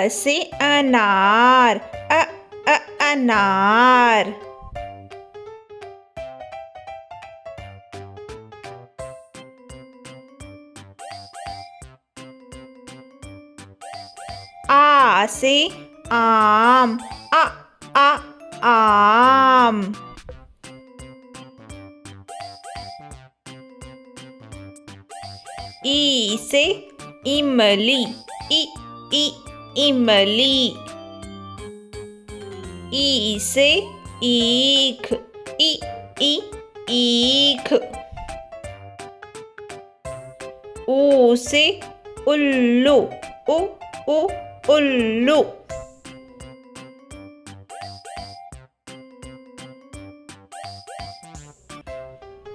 से अनार, अनार। आ से आम, आम। ई से इमली, इमली। ई से ईख, ईख। ऊ से उल्लू, उल्लू।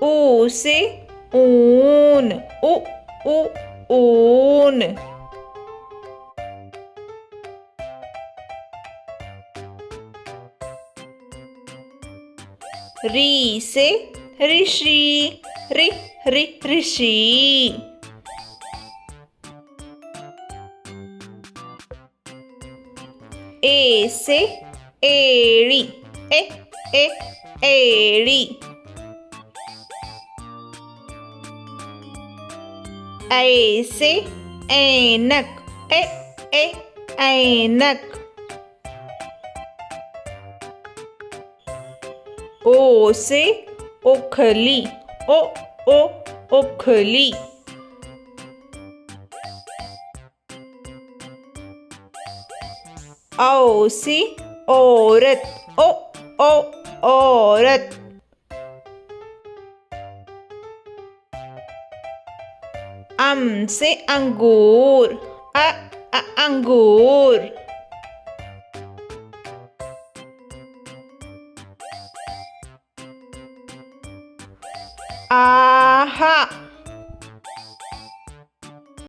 ऊ से ऊन, ऊन। री से ऋषि, ऋषि। ए से एड़ी, एड़ी। ऐ से ऐनक, ऐनक। ओ से ओखली, ओखली। औ से औरत, औरत। अम से अंगूर, अंगूर। आहा,